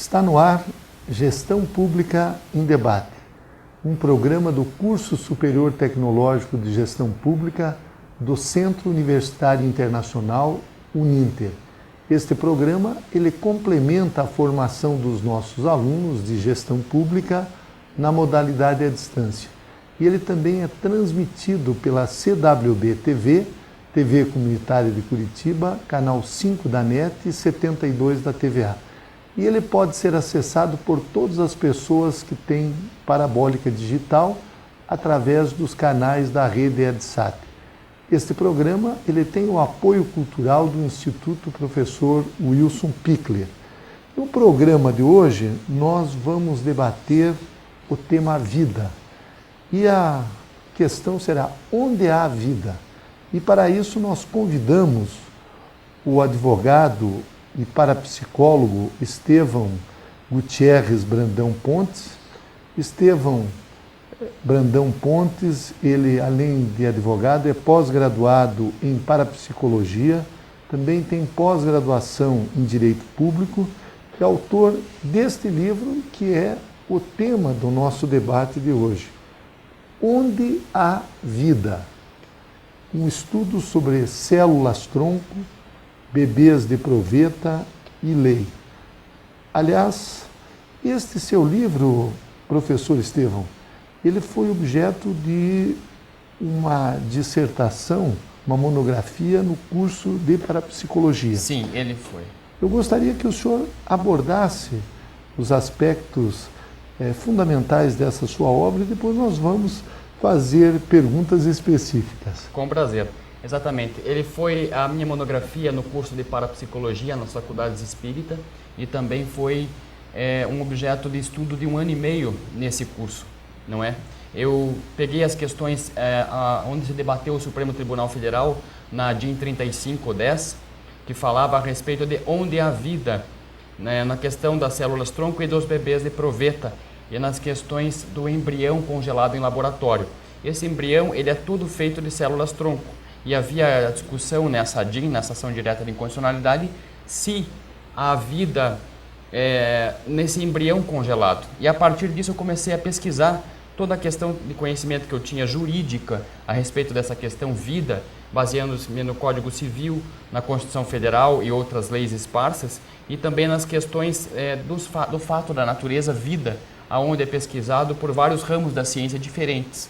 Está no ar Gestão Pública em Debate, um programa do Curso Superior Tecnológico de Gestão Pública do Centro Universitário Internacional Uninter. Este programa ele complementa a formação dos nossos alunos de gestão pública na modalidade à distância. E ele também é transmitido pela CWB TV, TV Comunitária de Curitiba, canal 5 da NET e 72 da TVA. E ele pode ser acessado por todas as pessoas que têm parabólica digital através dos canais da rede EdSat. Este programa ele tem o apoio cultural do Instituto Professor Wilson Pickler. No programa de hoje, nós vamos debater o tema vida. E a questão será: onde há vida? E para isso nós convidamos o advogado e parapsicólogo Estevão Gutierrez Brandão Pontes. Estevão Brandão Pontes, ele além de advogado é pós-graduado em parapsicologia, também tem pós-graduação em Direito Público, é autor deste livro que é o tema do nosso debate de hoje. Onde há vida? Um estudo sobre células-tronco, bebês de proveta e lei. Aliás, este seu livro, professor Estevão, ele foi objeto de uma dissertação, uma monografia no curso de parapsicologia. Sim, ele foi. Eu gostaria que o senhor abordasse os aspectos fundamentais dessa sua obra e depois nós vamos fazer perguntas específicas. Com prazer. Exatamente. Ele foi a minha monografia no curso de parapsicologia nas faculdades espírita e também foi um objeto de estudo de 1 ano e meio nesse curso, não é? Eu peguei as questões onde se debateu o Supremo Tribunal Federal na DIN 3510, que falava a respeito de onde há vida, né, na questão das células-tronco e dos bebês de proveta e nas questões do embrião congelado em laboratório. Esse embrião ele é tudo feito de células-tronco. E havia a discussão nessa DIN, nessa ação direta de inconstitucionalidade, se há vida nesse embrião congelado. E a partir disso eu comecei a pesquisar toda a questão de conhecimento que eu tinha jurídica a respeito dessa questão vida, baseando-se no Código Civil, na Constituição Federal e outras leis esparsas, e também nas questões do fato da natureza vida, aonde é pesquisado por vários ramos da ciência diferentes.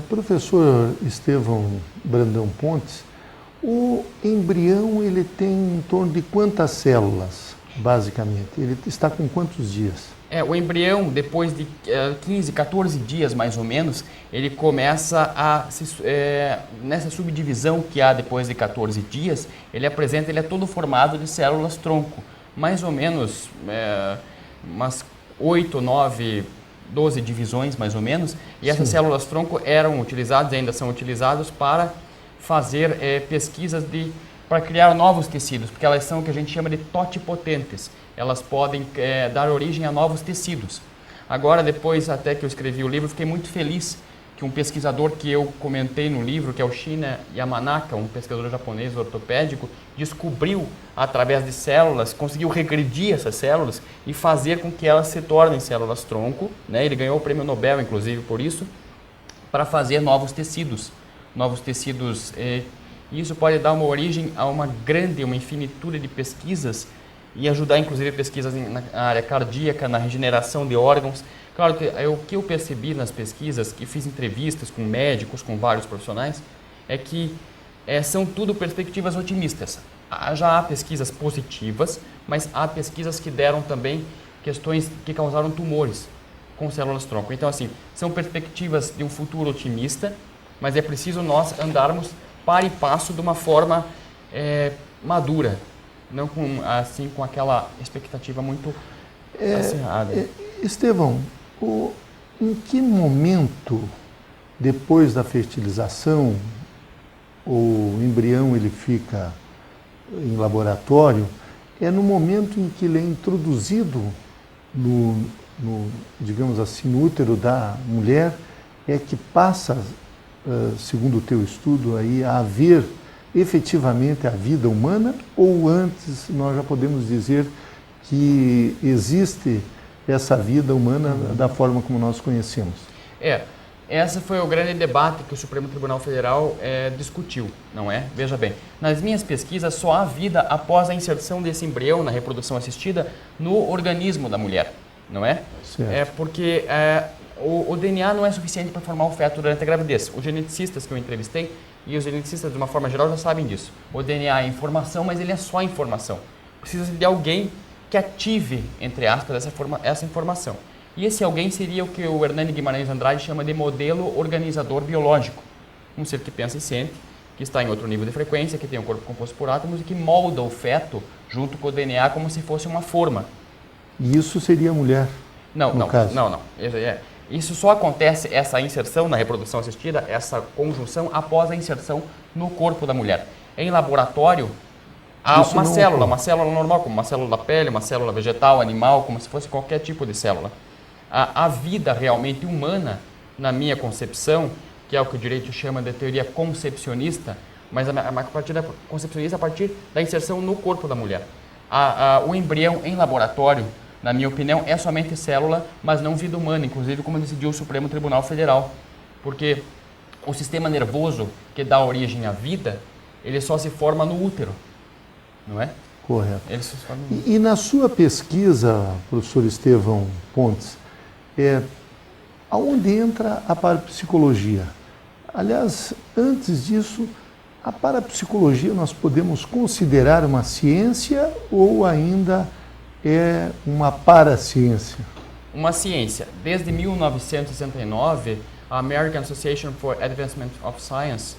Professor Estevão Brandão Pontes, o embrião ele tem em torno de quantas células, basicamente? Ele está com quantos dias? O embrião, depois de 15, 14 dias mais ou menos, ele começa nessa subdivisão que há depois de 14 dias, ele é todo formado de células-tronco, mais ou menos umas 8, 9, 12 divisões, mais ou menos, e essas células-tronco eram utilizadas, ainda são utilizadas para fazer pesquisas para criar novos tecidos, porque elas são o que a gente chama de totipotentes. Elas podem dar origem a novos tecidos. Agora, depois até que eu escrevi o livro, fiquei muito feliz que um pesquisador que eu comentei no livro, que é o Shinya Yamanaka, um pesquisador japonês ortopédico, descobriu, através de células, conseguiu regredir essas células e fazer com que elas se tornem células-tronco, né? Ele ganhou o prêmio Nobel, inclusive, por isso, para fazer novos tecidos. E isso pode dar uma origem a uma infinitude de pesquisas e ajudar, inclusive, pesquisas na área cardíaca, na regeneração de órgãos. Claro que o que eu percebi nas pesquisas, e fiz entrevistas com médicos, com vários profissionais, é que são tudo perspectivas otimistas. Já há pesquisas positivas, mas há pesquisas que deram também questões que causaram tumores com células-tronco. Então, assim, são perspectivas de um futuro otimista, mas é preciso nós andarmos par e passo de uma forma madura, não com aquela expectativa muito acirrada. Estevão, em que momento, depois da fertilização, o embrião ele fica em laboratório, é no momento em que ele é introduzido digamos assim, no útero da mulher, é que passa, segundo o teu estudo, aí, a haver efetivamente a vida humana, ou antes nós já podemos dizer que existe essa vida humana da forma como nós conhecemos. Esse foi o grande debate que o Supremo Tribunal Federal discutiu, não é? Veja bem, nas minhas pesquisas só há vida após a inserção desse embrião na reprodução assistida no organismo da mulher, não é? Certo. Porque o DNA não é suficiente para formar o feto durante a gravidez. Os geneticistas que eu entrevistei e os geneticistas de uma forma geral já sabem disso. O DNA é informação, mas ele é só informação. Precisa de alguém que ative, entre aspas, essa informação. E esse alguém seria o que o Hernani Guimarães Andrade chama de modelo organizador biológico. Um ser que pensa e sente, que está em outro nível de frequência, que tem um corpo composto por átomos e que molda o feto junto com o DNA como se fosse uma forma. E isso seria a mulher? Não. Isso só acontece, essa inserção na reprodução assistida, essa conjunção, após a inserção no corpo da mulher. Em laboratório, há uma célula normal, como uma célula da pele, uma célula vegetal, animal, como se fosse qualquer tipo de célula. A vida realmente humana, na minha concepção, que é o que o direito chama de teoria concepcionista, mas a partir da concepcionista a partir da inserção no corpo da mulher. O embrião em laboratório, na minha opinião, é somente célula, mas não vida humana, inclusive como decidiu o Supremo Tribunal Federal. Porque o sistema nervoso que dá origem à vida, ele só se forma no útero, não é? Correto. Ele se forma E na sua pesquisa, professor Estevão Pontes, aonde entra a parapsicologia? Aliás, antes disso, a parapsicologia nós podemos considerar uma ciência ou ainda é uma paraciência? Uma ciência. Desde 1969, a American Association for Advancement of Science,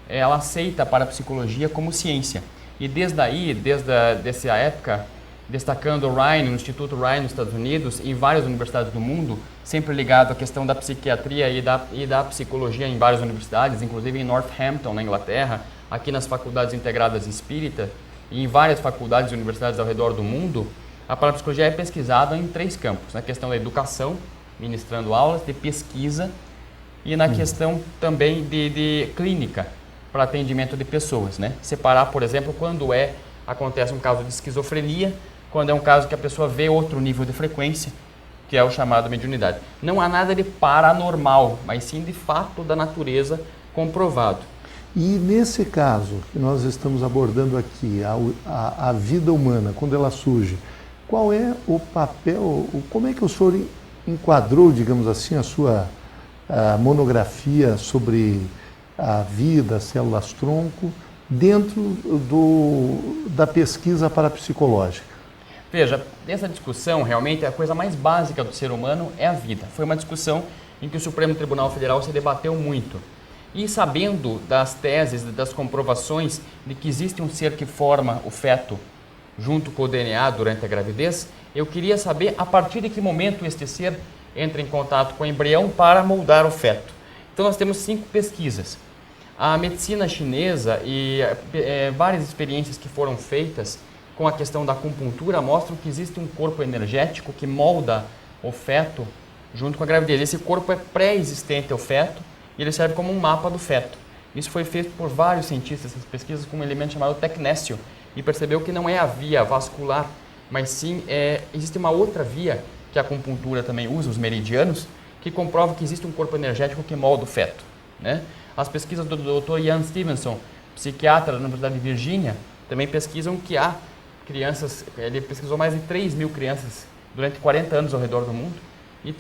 ela aceita a parapsicologia como ciência. E desde essa época, destacando o Ryan, o Instituto Ryan nos Estados Unidos e em várias universidades do mundo, sempre ligado à questão da psiquiatria e da psicologia em várias universidades, inclusive em Northampton, na Inglaterra, aqui nas faculdades integradas espírita e em várias faculdades e universidades ao redor do mundo, a parapsicologia é pesquisada em 3 campos: na questão da educação, ministrando aulas, de pesquisa e na questão também de clínica, para atendimento de pessoas, né? Separar, por exemplo, quando acontece um caso de esquizofrenia, quando é um caso que a pessoa vê outro nível de frequência, que é o chamado mediunidade. Não há nada de paranormal, mas sim de fato da natureza comprovado. E nesse caso que nós estamos abordando aqui, a vida humana, quando ela surge, qual é o papel, como é que o senhor enquadrou, digamos assim, a sua monografia sobre a vida, células-tronco, dentro da pesquisa parapsicológica? Veja, nessa discussão, realmente, a coisa mais básica do ser humano é a vida. Foi uma discussão em que o Supremo Tribunal Federal se debateu muito. E sabendo das teses, das comprovações de que existe um ser que forma o feto junto com o DNA durante a gravidez, eu queria saber a partir de que momento este ser entra em contato com o embrião para moldar o feto. Então nós temos 5 pesquisas. A medicina chinesa e várias experiências que foram feitas com a questão da acupuntura mostram que existe um corpo energético que molda o feto junto com a gravidez. Esse corpo é pré-existente ao feto e ele serve como um mapa do feto. Isso foi feito por vários cientistas, essas pesquisas, com um elemento chamado tecnécio, e percebeu que não é a via vascular, mas sim existe uma outra via que a acupuntura também usa, os meridianos, que comprova que existe um corpo energético que molda o feto, né? As pesquisas do Dr. Ian Stevenson, psiquiatra da Universidade de Virgínia, também pesquisam que há crianças, ele pesquisou mais de 3.000 crianças durante 40 anos ao redor do mundo, e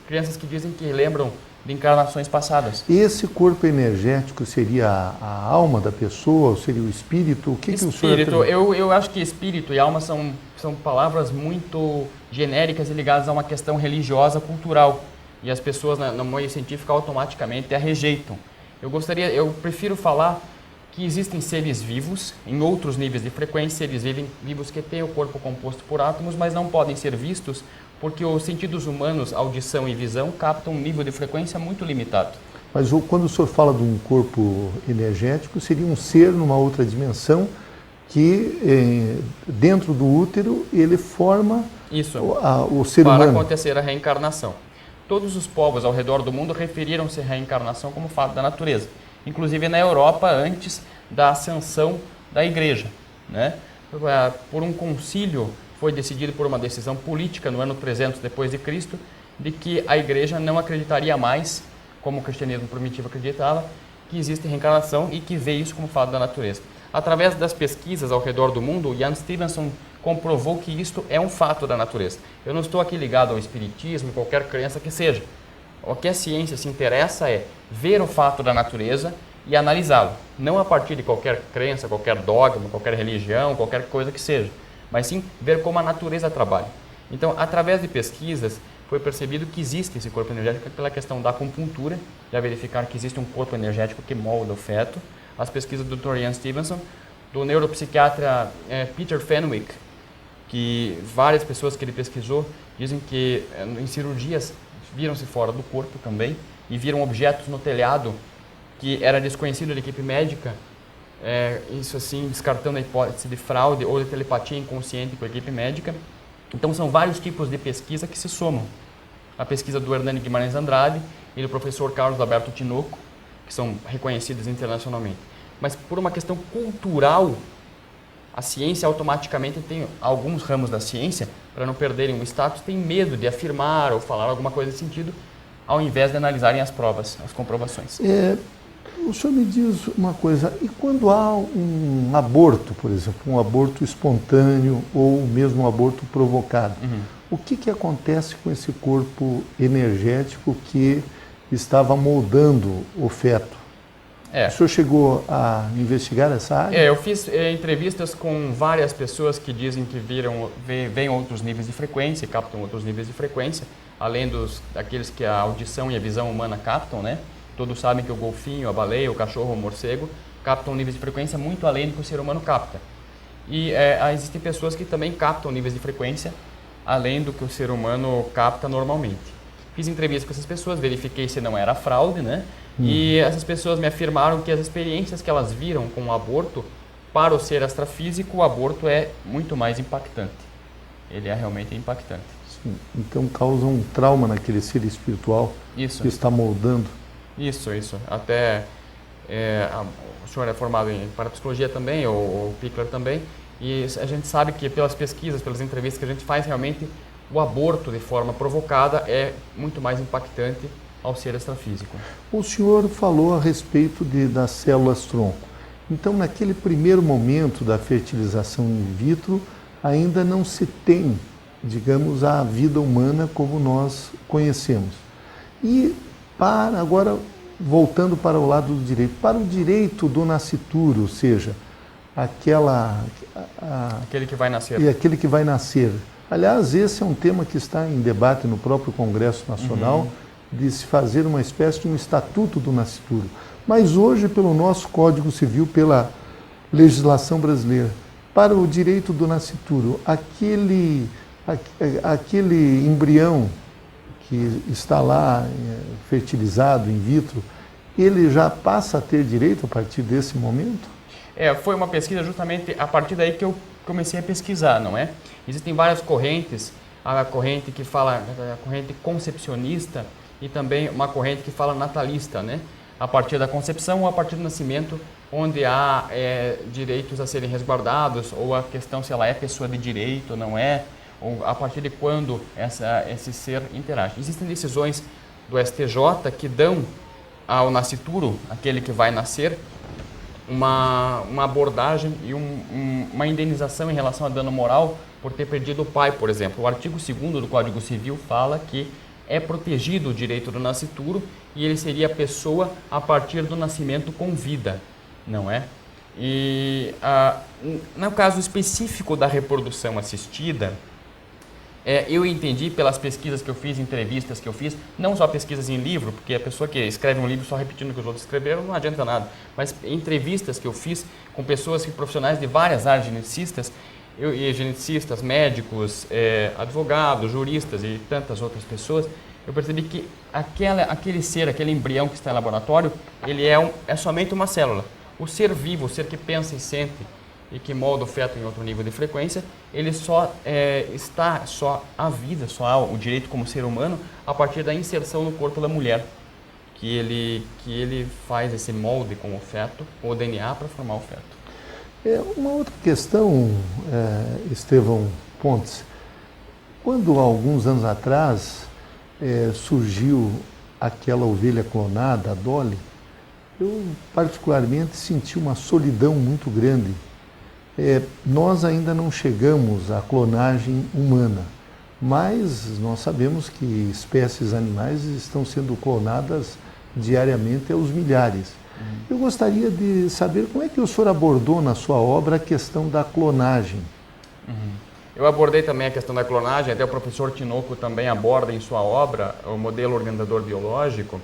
crianças que dizem que lembram de encarnações passadas. Esse corpo energético seria a alma da pessoa, ou seria o espírito? O que o senhor... Eu acho que espírito e alma são palavras muito genéricas e ligadas a uma questão religiosa, cultural, e as pessoas no meio científico automaticamente a rejeitam. Eu prefiro falar que existem seres vivos em outros níveis de frequência, seres vivos que têm o corpo composto por átomos, mas não podem ser vistos porque os sentidos humanos, audição e visão, captam um nível de frequência muito limitado. Mas quando o senhor fala de um corpo energético, seria um ser numa outra dimensão que dentro do útero ele forma o ser humano. Para acontecer a reencarnação. Todos os povos ao redor do mundo referiram-se à reencarnação como fato da natureza. Inclusive na Europa, antes da ascensão da igreja, né? Por um concílio foi decidido por uma decisão política no ano 300 depois de Cristo, de que a igreja não acreditaria mais, como o cristianismo primitivo acreditava, que existe reencarnação e que vê isso como fato da natureza. Através das pesquisas ao redor do mundo, Jan Stevenson comprovou que isto é um fato da natureza. Eu não estou aqui ligado ao espiritismo, qualquer crença que seja. O que a ciência se interessa é ver o fato da natureza e analisá-lo, não a partir de qualquer crença, qualquer dogma, qualquer religião, qualquer coisa que seja, mas sim ver como a natureza trabalha. Então, através de pesquisas, foi percebido que existe esse corpo energético pela questão da acupuntura, já verificar que existe um corpo energético que molda o feto. As pesquisas do Dr. Jan Stevenson, do neuropsiquiatra Peter Fenwick, que várias pessoas que ele pesquisou dizem que em cirurgias viram-se fora do corpo também e viram objetos no telhado que era desconhecido da equipe médica, isso assim descartando a hipótese de fraude ou de telepatia inconsciente com a equipe médica. Então são vários tipos de pesquisa que se somam. A pesquisa do Hernani Guimarães Andrade e do professor Carlos Alberto Tinoco, que são reconhecidas internacionalmente. Mas por uma questão cultural, a ciência automaticamente tem alguns ramos da ciência, para não perderem o status, tem medo de afirmar ou falar alguma coisa nesse sentido, ao invés de analisarem as provas, as comprovações. O senhor me diz uma coisa, e quando há um aborto, por exemplo, um aborto espontâneo ou mesmo um aborto provocado, o que acontece com esse corpo energético que estava moldando o feto? O senhor chegou a investigar essa área? Eu fiz entrevistas com várias pessoas que dizem que veem outros níveis de frequência, captam outros níveis de frequência, além daqueles que a audição e a visão humana captam, né? Todos sabem que o golfinho, a baleia, o cachorro, o morcego captam níveis de frequência muito além do que o ser humano capta. E existem pessoas que também captam níveis de frequência além do que o ser humano capta normalmente. Fiz entrevistas com essas pessoas, verifiquei se não era fraude, né? E essas pessoas me afirmaram que as experiências que elas viram com o aborto, para o ser extrafísico, o aborto é muito mais impactante. Ele é realmente impactante. Sim. Então causa um trauma naquele ser espiritual que está moldando. Isso. Até o senhor é formado em parapsicologia também, o Pickler também, e a gente sabe que pelas pesquisas, pelas entrevistas que a gente faz, realmente o aborto de forma provocada é muito mais impactante ao ser extrafísico. O senhor falou a respeito das células tronco. Então, naquele primeiro momento da fertilização in vitro, ainda não se tem, digamos, a vida humana como nós conhecemos. E agora, voltando para o lado do direito, para o direito do nascituro, ou seja, aquele que vai nascer. E aquele que vai nascer. Aliás, esse é um tema que está em debate no próprio Congresso Nacional, de se fazer uma espécie de um estatuto do nascituro. Mas hoje, pelo nosso Código Civil, pela legislação brasileira, para o direito do nascituro, aquele embrião que está lá fertilizado in vitro, ele já passa a ter direito a partir desse momento? Foi uma pesquisa justamente a partir daí que eu comecei a pesquisar, não é? Existem várias correntes, a corrente que fala, a corrente concepcionista e também uma corrente que fala natalista, né? A partir da concepção ou a partir do nascimento, onde há direitos a serem resguardados, ou a questão se ela é pessoa de direito ou não é, ou a partir de quando esse ser interage. Existem decisões do STJ que dão ao nascituro, aquele que vai nascer, uma abordagem e uma indenização em relação a dano moral por ter perdido o pai, por exemplo. O artigo 2º do Código Civil fala que é protegido o direito do nascituro e ele seria pessoa a partir do nascimento com vida, não é? E no caso específico da reprodução assistida, eu entendi pelas pesquisas que eu fiz, entrevistas que eu fiz, não só pesquisas em livro, porque a pessoa que escreve um livro só repetindo o que os outros escreveram não adianta nada, mas entrevistas que eu fiz com pessoas profissionais de várias áreas geneticistas, geneticistas, médicos, advogados, juristas e tantas outras pessoas, eu percebi que aquele ser, aquele embrião que está em laboratório, ele é somente uma célula. O ser vivo, o ser que pensa e sente e que molda o feto em outro nível de frequência, ele só a vida, só há o direito como ser humano a partir da inserção no corpo da mulher, que ele faz esse molde com o feto, com o DNA para formar o feto. Uma outra questão, Estevão Pontes, quando há alguns anos atrás surgiu aquela ovelha clonada, a Dolly, eu particularmente senti uma solidão muito grande. Nós ainda não chegamos à clonagem humana, mas nós sabemos que espécies animais estão sendo clonadas diariamente aos milhares. Eu gostaria de saber como é que o senhor abordou na sua obra a questão da clonagem. Eu abordei também a questão da clonagem, até o professor Tinoco também aborda em sua obra o modelo organizador biológico.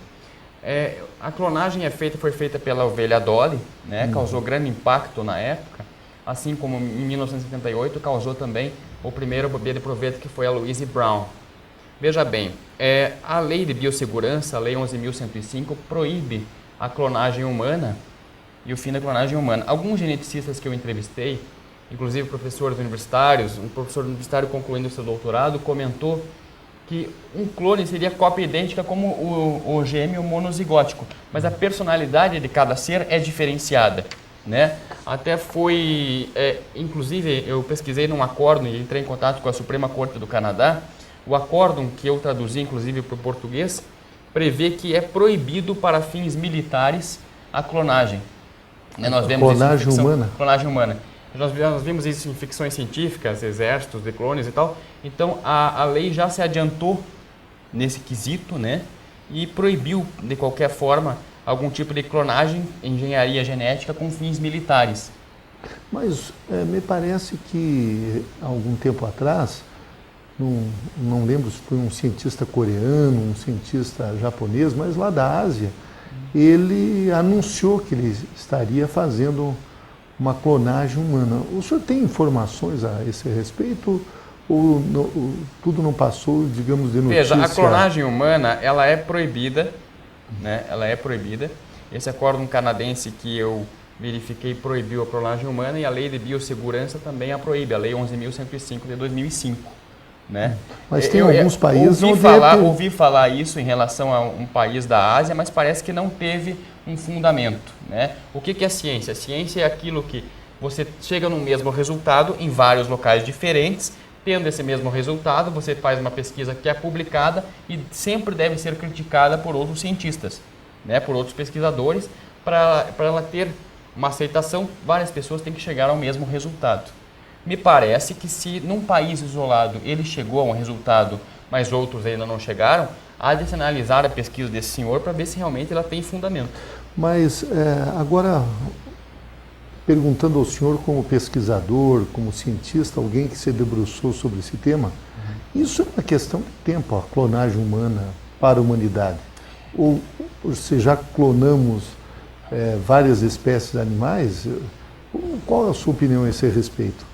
A clonagem foi feita pela ovelha Dolly, né? Causou grande impacto na época, assim como em 1978 causou também o primeiro bebê de proveito, que foi a Louise Brown. Veja bem, a lei de biossegurança, a lei 11.105, proíbe a clonagem humana e o fim da clonagem humana. Alguns geneticistas que eu entrevistei, inclusive professores universitários, um professor universitário concluindo seu doutorado, comentou que um clone seria cópia idêntica como o gêmeo monozigótico, mas a personalidade de cada ser é diferenciada, né? Até foi, inclusive eu pesquisei num acórdão e entrei em contato com a Suprema Corte do Canadá. O acórdão, que eu traduzi inclusive para o português, prevê que é proibido para fins militares a clonagem. Nós vemos clonagem humana? Clonagem humana. Nós vimos isso em ficções científicas, exércitos de clones e tal. Então, a lei já se adiantou nesse quesito, né? E proibiu, de qualquer forma, algum tipo de clonagem, engenharia genética com fins militares. Mas me parece que, há algum tempo atrás, não lembro se foi um cientista coreano, um cientista japonês, mas lá da Ásia, ele anunciou que ele estaria fazendo uma clonagem humana. O senhor tem informações a esse respeito ou tudo não passou, digamos, de notícia? Veja, a clonagem humana, ela é proibida, né? Ela é proibida. Esse acórdão canadense que eu verifiquei proibiu a clonagem humana, e a lei de biossegurança também a proíbe, a lei 11.105 de 2005. Né? Mas tem alguns países ouvi falar isso em relação a um país da Ásia, mas parece que não teve um fundamento, né? O que é ciência? Ciência é aquilo que você chega no mesmo resultado em vários locais diferentes. Tendo esse mesmo resultado, você faz uma pesquisa que é publicada e sempre deve ser criticada por outros cientistas, né? Por outros pesquisadores. Para ela ter uma aceitação, várias pessoas têm que chegar ao mesmo resultado. Me parece que se num país isolado ele chegou a um resultado, mas outros ainda não chegaram, há de se analisar a pesquisa desse senhor para ver se realmente ela tem fundamento. Mas agora, perguntando ao senhor como pesquisador, como cientista, alguém que se debruçou sobre esse tema, isso é uma questão de tempo, a clonagem humana para a humanidade. Ou se já clonamos várias espécies de animais, qual é a sua opinião a esse respeito?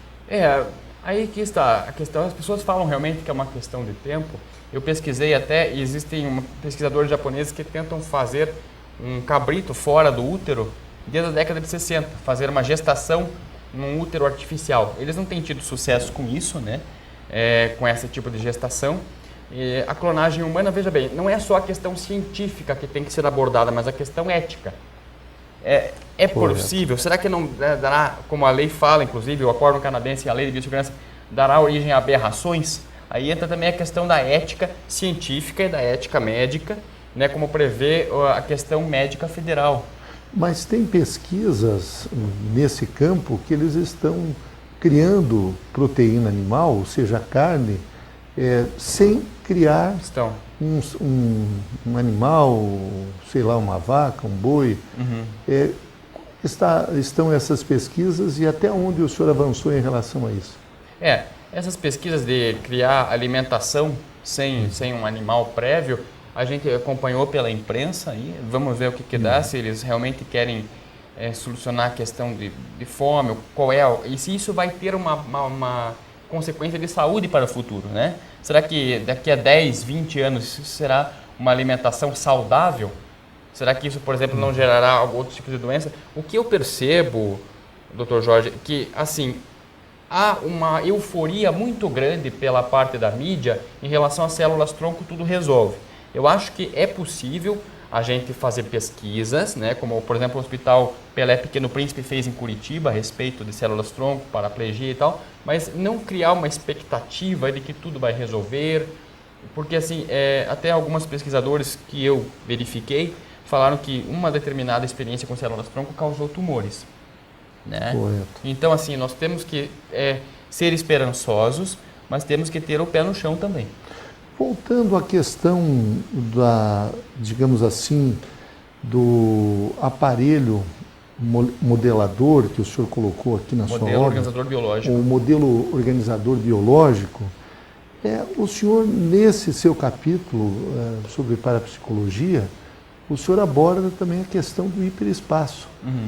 Aí que está a questão. As pessoas falam realmente que é uma questão de tempo. Eu pesquisei até, e existem pesquisadores japoneses que tentam fazer um cabrito fora do útero desde a década de 60, fazer uma gestação num útero artificial. Eles não têm tido sucesso com isso, né? Com esse tipo de gestação. E a clonagem humana, veja bem, não é só a questão científica que tem que ser abordada, mas a questão ética. É possível? Será que não dará, como a lei fala, inclusive, o acórdão canadense e a lei de biossegurança, dará origem a aberrações? Aí entra também a questão da ética científica e da ética médica, né, como prevê a questão médica federal. Mas tem pesquisas nesse campo que eles estão criando proteína animal, ou seja, carne, sem criar um animal, sei lá, uma vaca, um boi. Estão essas pesquisas e até onde o senhor avançou em relação a isso? Essas pesquisas de criar alimentação sem um animal prévio, a gente acompanhou pela imprensa e vamos ver o que dá, se eles realmente querem solucionar a questão de fome, e se isso vai ter uma consequência de saúde para o futuro, né? Será que daqui a 10, 20 anos isso será uma alimentação saudável? Será que isso, por exemplo, não gerará outro tipo de doença? O que eu percebo, Dr. Jorge, que assim, há uma euforia muito grande pela parte da mídia em relação às células-tronco, tudo resolve. Eu acho que é possível a gente fazer pesquisas, né, como por exemplo o Hospital Pelé Pequeno Príncipe fez em Curitiba a respeito de células-tronco, paraplegia e tal, mas não criar uma expectativa de que tudo vai resolver, porque assim, até alguns pesquisadores que eu verifiquei falaram que uma determinada experiência com células-tronco causou tumores, né? Correto. Então assim, nós temos que ser esperançosos, mas temos que ter o pé no chão também. Voltando à questão digamos assim, do aparelho modelador que o senhor colocou aqui na sua obra, Modelo organizador biológico. o modelo organizador biológico, o senhor, nesse seu capítulo sobre parapsicologia, o senhor aborda também a questão do hiperespaço.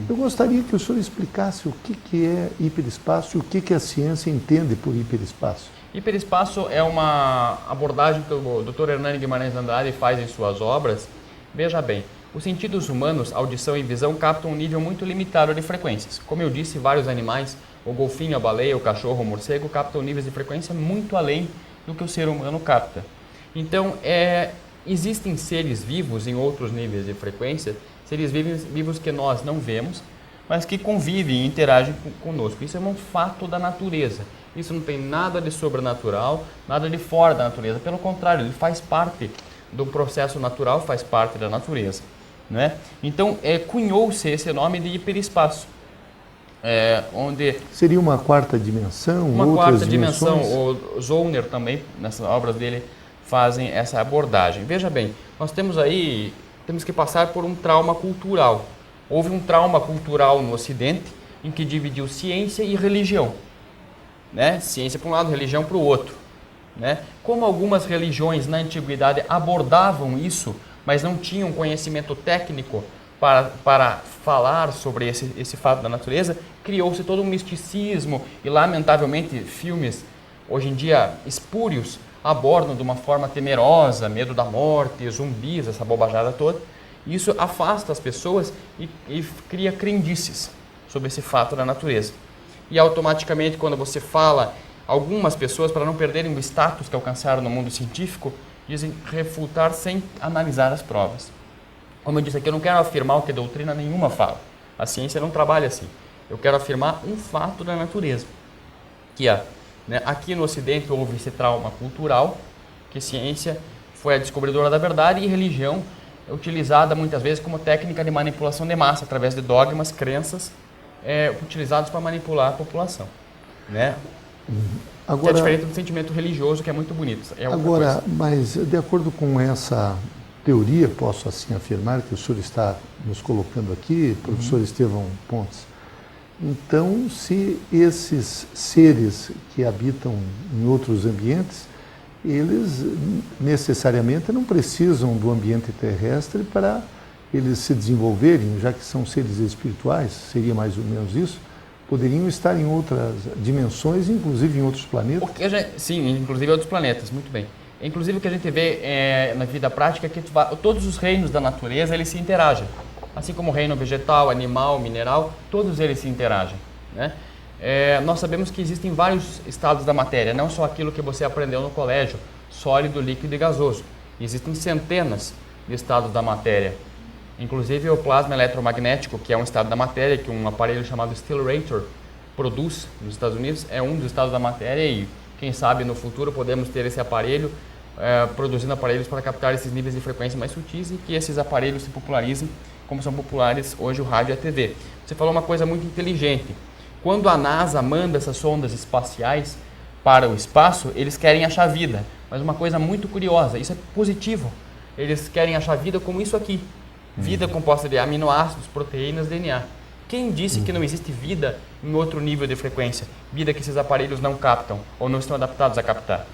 Eu gostaria que o senhor explicasse o que é hiperespaço e o que a ciência entende por hiperespaço. Hiperespaço é uma abordagem que o Dr. Hernani Guimarães Andrade faz em suas obras. Veja bem, os sentidos humanos, audição e visão, captam um nível muito limitado de frequências. Como eu disse, vários animais, o golfinho, a baleia, o cachorro, o morcego, captam níveis de frequência muito além do que o ser humano capta. Então, existem seres vivos em outros níveis de frequência, seres vivos que nós não vemos, mas que convivem e interagem conosco. Isso é um fato da natureza. Isso não tem nada de sobrenatural, nada de fora da natureza. Pelo contrário, ele faz parte do processo natural, faz parte da natureza, né? Então, cunhou-se esse nome de hiperespaço, onde... Seria uma quarta dimensão? Uma outras quarta dimensões? dimensão. O Zollner também, nessas obras dele, fazem essa abordagem. Veja bem, nós temos que passar por um trauma cultural. Houve um trauma cultural no Ocidente em que dividiu ciência e religião, né? Ciência para um lado, religião para o outro, né? Como algumas religiões na antiguidade abordavam isso, mas não tinham conhecimento técnico para falar sobre esse fato da natureza, criou-se todo um misticismo e, lamentavelmente, filmes, hoje em dia, espúrios, abordam de uma forma temerosa, medo da morte, zumbis, essa bobajada toda. Isso afasta as pessoas e cria crendices sobre esse fato da natureza. E automaticamente, quando você fala, algumas pessoas, para não perderem o status que alcançaram no mundo científico, dizem refutar sem analisar as provas. Como eu disse aqui, eu não quero afirmar o que doutrina nenhuma fala. A ciência não trabalha assim. Eu quero afirmar um fato da natureza, que né, aqui no Ocidente houve esse trauma cultural, que ciência foi a descobridora da verdade e religião é utilizada muitas vezes como técnica de manipulação de massa, através de dogmas, crenças, utilizados para manipular a população, né? Agora, que é diferente do sentimento religioso, que é muito bonito. Agora, mas de acordo com essa teoria, posso assim afirmar, que o senhor está nos colocando aqui, professor Estevão Pontes, então, se esses seres que habitam em outros ambientes, eles necessariamente não precisam do ambiente terrestre para eles se desenvolverem, já que são seres espirituais, seria mais ou menos isso, poderiam estar em outras dimensões, inclusive em outros planetas? Sim, inclusive em outros planetas, muito bem. Inclusive o que a gente vê na vida prática é que todos os reinos da natureza eles se interagem. Assim como o reino vegetal, animal, mineral, todos eles se interagem, né? Nós sabemos que existem vários estados da matéria, não só aquilo que você aprendeu no colégio, sólido, líquido e gasoso. Existem centenas de estados da matéria. Inclusive o plasma eletromagnético, que é um estado da matéria, que um aparelho chamado Stellarator produz nos Estados Unidos, é um dos estados da matéria e quem sabe no futuro podemos ter esse aparelho produzindo aparelhos para captar esses níveis de frequência mais sutis e que esses aparelhos se popularizem como são populares hoje o rádio e a TV. Você falou uma coisa muito inteligente. Quando a NASA manda essas sondas espaciais para o espaço, eles querem achar vida. Mas uma coisa muito curiosa, isso é positivo. Eles querem achar vida como isso aqui. Vida composta de aminoácidos, proteínas, DNA. Quem disse que não existe vida em outro nível de frequência? Vida que esses aparelhos não captam ou não estão adaptados a captar.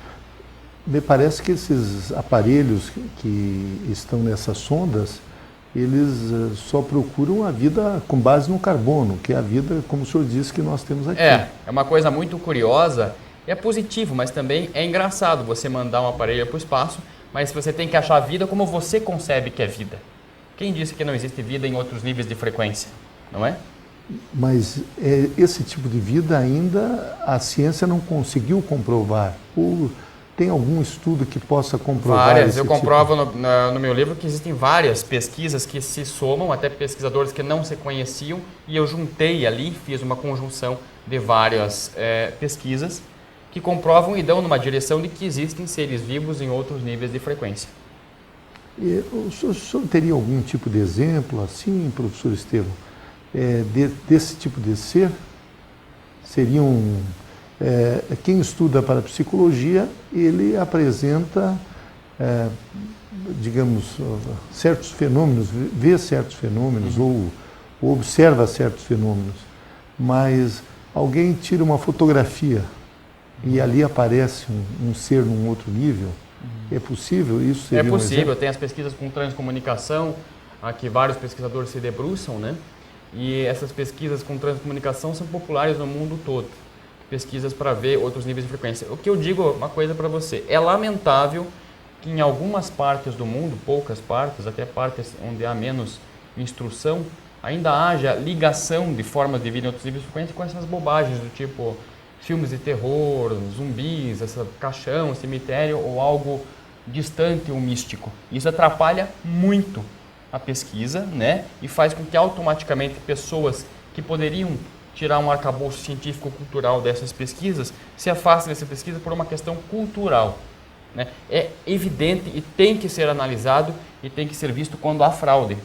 Me parece que esses aparelhos que estão nessas sondas, eles só procuram a vida com base no carbono, que é a vida, como o senhor disse, que nós temos aqui. É uma coisa muito curiosa, é positivo, mas também é engraçado você mandar um aparelho para o espaço, mas você tem que achar a vida como você concebe que é vida. Quem disse que não existe vida em outros níveis de frequência, não é? Mas esse tipo de vida ainda a ciência não conseguiu comprovar. tem algum estudo que possa comprovar Várias. esse Eu tipo? comprovo no meu livro que existem várias pesquisas que se somam, até pesquisadores que não se conheciam, e eu juntei ali, fiz uma conjunção de várias pesquisas que comprovam e dão numa direção de que existem seres vivos em outros níveis de frequência. E o senhor teria algum tipo de exemplo, assim, professor Estevão, desse tipo de ser? Seriam... quem estuda parapsicologia, ele apresenta, digamos, certos fenômenos, vê certos fenômenos ou observa certos fenômenos, mas alguém tira uma fotografia e ali aparece um ser num outro nível. É possível isso? É possível, tem as pesquisas com transcomunicação, a que vários pesquisadores se debruçam, né? E essas pesquisas com transcomunicação são populares no mundo todo. Pesquisas para ver outros níveis de frequência. O que eu digo, uma coisa para você, é lamentável que em algumas partes do mundo, poucas partes, até partes onde há menos instrução, ainda haja ligação de formas de vida em outros níveis de frequência com essas bobagens do tipo filmes de terror, zumbis, essa caixão, cemitério ou algo distante ou místico. Isso atrapalha muito a pesquisa, né? E faz com que automaticamente pessoas que poderiam tirar um arcabouço científico-cultural dessas pesquisas se afastem dessa pesquisa por uma questão cultural, né? É evidente e tem que ser analisado e tem que ser visto quando há fraude.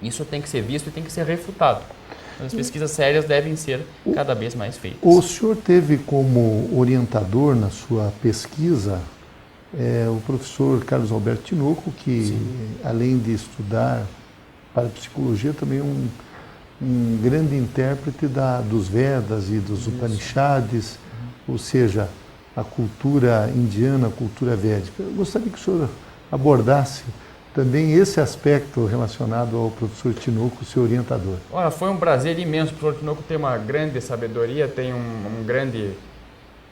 Isso tem que ser visto e tem que ser refutado. As pesquisas sérias devem ser cada vez mais feitas. O senhor teve como orientador na sua pesquisa o professor Carlos Alberto Tinoco, que sim, além de estudar parapsicologia, também é um grande intérprete dos Vedas e dos Upanishads, ou seja, a cultura indiana, a cultura védica. Eu gostaria que o senhor abordasse também esse aspecto relacionado ao professor Tinoco, seu orientador. Olha, foi um prazer imenso. O professor Tinoco tem uma grande sabedoria, tem um grande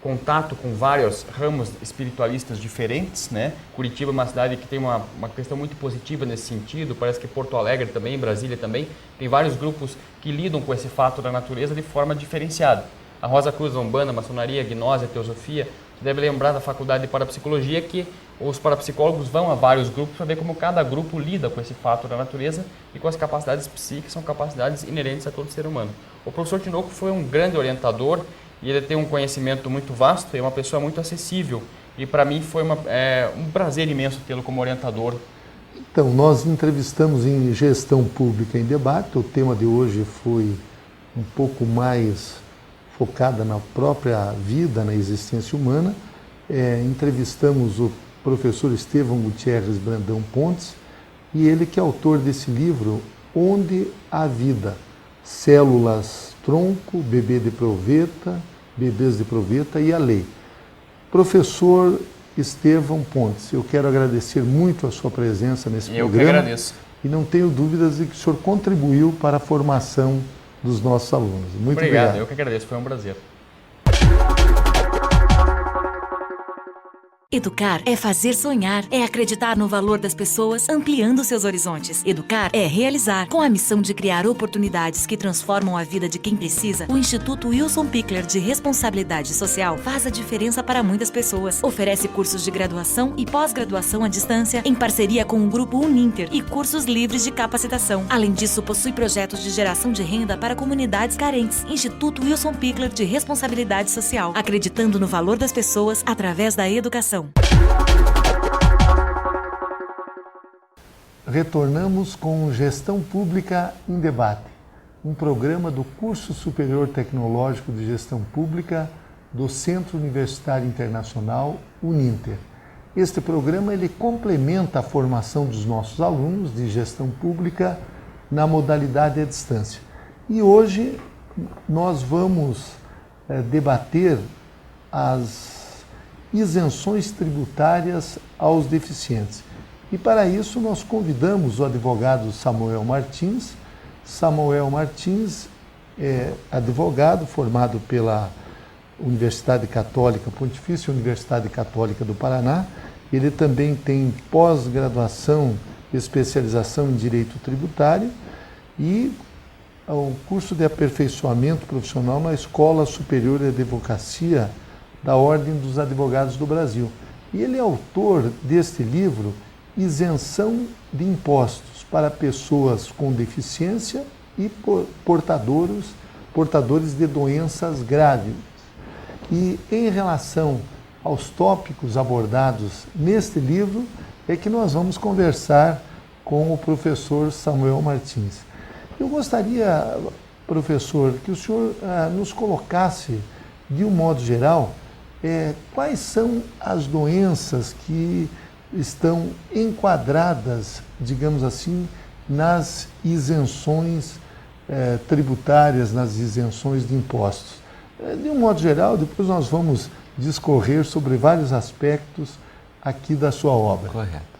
contato com vários ramos espiritualistas diferentes, né? Curitiba é uma cidade que tem uma questão muito positiva nesse sentido, parece que Porto Alegre também, Brasília também, tem vários grupos que lidam com esse fato da natureza de forma diferenciada. A Rosa Cruz, a Umbanda, a Maçonaria, a Gnose, a Teosofia, você deve lembrar da Faculdade de Parapsicologia que os parapsicólogos vão a vários grupos para ver como cada grupo lida com esse fato da natureza e com as capacidades psíquicas, são capacidades inerentes a todo ser humano. O professor Tinoco foi um grande orientador e ele tem um conhecimento muito vasto e é uma pessoa muito acessível. E para mim foi um prazer imenso tê-lo como orientador. Então, nós entrevistamos em Gestão Pública em Debate. O tema de hoje foi um pouco mais focada na própria vida, na existência humana. Entrevistamos o professor Estevão Gutierrez Brandão Pontes, e ele que é autor desse livro, Onde há Vida, Células Tronco, Bebês de Proveta e a Lei. Professor Estevão Pontes, eu quero agradecer muito a sua presença nesse programa. Eu que agradeço. E não tenho dúvidas de que o senhor contribuiu para a formação dos nossos alunos. Muito obrigado. Eu que agradeço, foi um prazer. Educar é fazer sonhar, é acreditar no valor das pessoas, ampliando seus horizontes. Educar é realizar. Com a missão de criar oportunidades que transformam a vida de quem precisa, o Instituto Wilson Pickler de Responsabilidade Social faz a diferença para muitas pessoas. Oferece cursos de graduação e pós-graduação à distância, em parceria com o Grupo Uninter e cursos livres de capacitação. Além disso, possui projetos de geração de renda para comunidades carentes. Instituto Wilson Pickler de Responsabilidade Social, acreditando no valor das pessoas através da educação. Retornamos com Gestão Pública em Debate, um programa do Curso Superior Tecnológico de Gestão Pública do Centro Universitário Internacional Uninter. Este programa ele complementa a formação dos nossos alunos de Gestão Pública na modalidade à distância. E hoje nós vamos debater as isenções tributárias aos deficientes. E para isso nós convidamos o advogado Samuel Martins. Samuel Martins é advogado formado pela Universidade Católica, Pontifícia Universidade Católica do Paraná. Ele também tem pós-graduação, especialização em Direito Tributário e o curso de aperfeiçoamento profissional na Escola Superior de Advocacia da Ordem dos Advogados do Brasil. E ele é autor deste livro, Isenção de Impostos para Pessoas com Deficiência e portadores de doenças graves. E em relação aos tópicos abordados neste livro, é que nós vamos conversar com o professor Samuel Martins. Eu gostaria, professor, que o senhor nos colocasse, de um modo geral, quais são as doenças que estão enquadradas, digamos assim, nas isenções tributárias, nas isenções de impostos. De um modo geral, depois nós vamos discorrer sobre vários aspectos aqui da sua obra. Correto.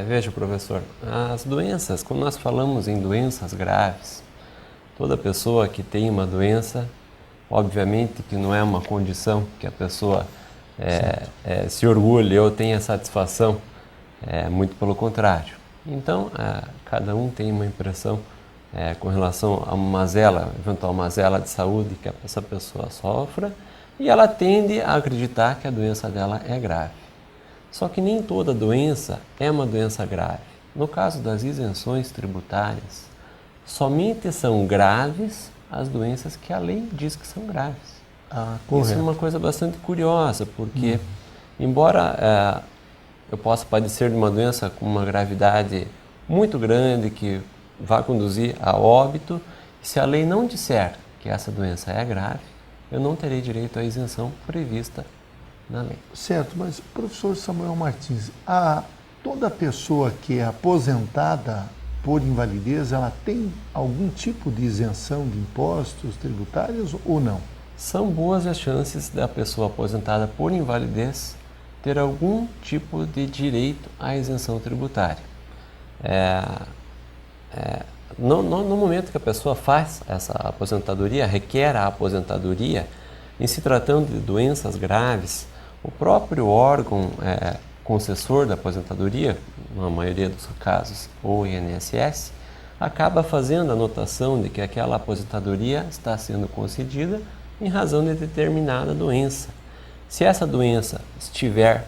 Veja, professor, as doenças, quando nós falamos em doenças graves, toda pessoa que tem uma doença, obviamente que não é uma condição que a pessoa se orgulhe ou tenha satisfação, muito pelo contrário. Então, cada um tem uma impressão com relação a uma mazela, eventual mazela de saúde que essa pessoa sofra, e ela tende a acreditar que a doença dela é grave. Só que nem toda doença é uma doença grave. No caso das isenções tributárias, somente são graves as doenças que a lei diz que são graves. Isso é uma coisa bastante curiosa, porque embora eu possa padecer de uma doença com uma gravidade muito grande que vá conduzir a óbito, se a lei não disser que essa doença é grave, eu não terei direito à isenção prevista na lei. Certo, mas professor Samuel Martins, toda pessoa que é aposentada por invalidez, ela tem algum tipo de isenção de impostos tributários ou não? São boas as chances da pessoa aposentada por invalidez ter algum tipo de direito à isenção tributária. No momento que a pessoa faz essa aposentadoria, requer a aposentadoria, em se tratando de doenças graves, o próprio órgão concessor da aposentadoria, na maioria dos casos o INSS, acaba fazendo a anotação de que aquela aposentadoria está sendo concedida em razão de determinada doença. Se essa doença estiver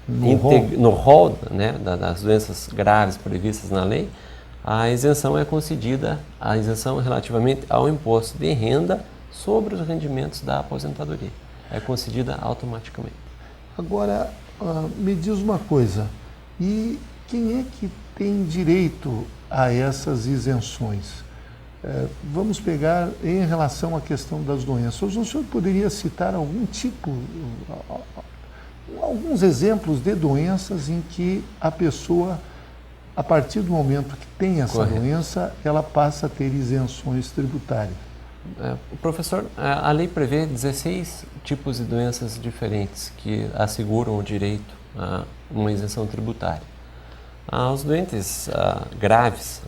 no rol, né, das doenças graves previstas na lei, a isenção é concedida, a isenção relativamente ao imposto de renda sobre os rendimentos da aposentadoria. É concedida automaticamente. Agora, me diz uma coisa, e quem é que tem direito a essas isenções? Vamos pegar em relação à questão das doenças. O senhor poderia citar alguns exemplos de doenças em que a pessoa, a partir do momento que tem essa doença, ela passa a ter isenções tributárias? Professor, a lei prevê 16 tipos de doenças diferentes que asseguram o direito a uma isenção tributária. Aos doentes graves,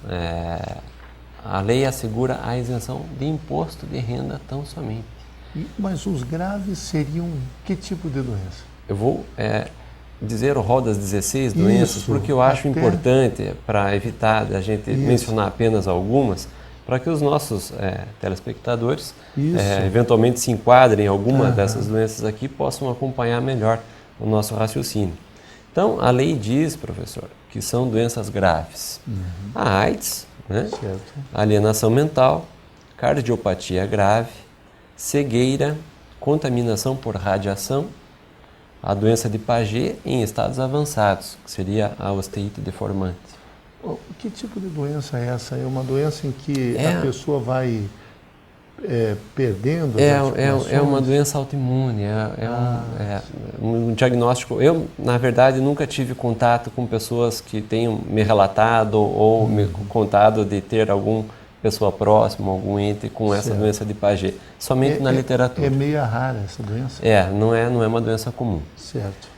a lei assegura a isenção de imposto de renda tão somente. Mas os graves seriam que tipo de doença? Eu vou dizer o rol das 16 doenças, porque eu acho importante, para evitar a gente mencionar apenas algumas, para que os nossos telespectadores eventualmente se enquadrem em alguma dessas doenças aqui, possam acompanhar melhor o nosso raciocínio. Então, a lei diz, professor, que são doenças graves. A AIDS, né? A alienação mental, cardiopatia grave, cegueira, contaminação por radiação, a doença de Paget em estados avançados, que seria a osteite deformante. Que tipo de doença é essa? É uma doença em que a pessoa vai perdendo as articulações? É uma doença autoimune, um diagnóstico. Eu, na verdade, nunca tive contato com pessoas que tenham me relatado ou me contado de ter alguma pessoa próxima, algum ente com essa doença de Paget, somente na literatura. É meio rara essa doença? Não é uma doença comum. Certo.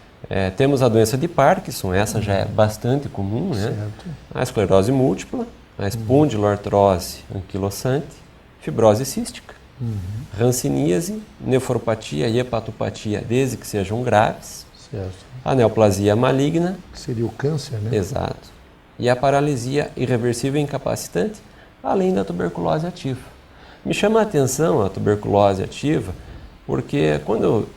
Temos a doença de Parkinson, essa já é bastante comum, né? A esclerose múltipla, a espondiloartrose anquilosante, fibrose cística, hanseníase, nefropatia e hepatopatia, desde que sejam graves, a neoplasia maligna, que seria o câncer, né? Exato, e a paralisia irreversível e incapacitante, além da tuberculose ativa. Me chama a atenção a tuberculose ativa, porque quando eu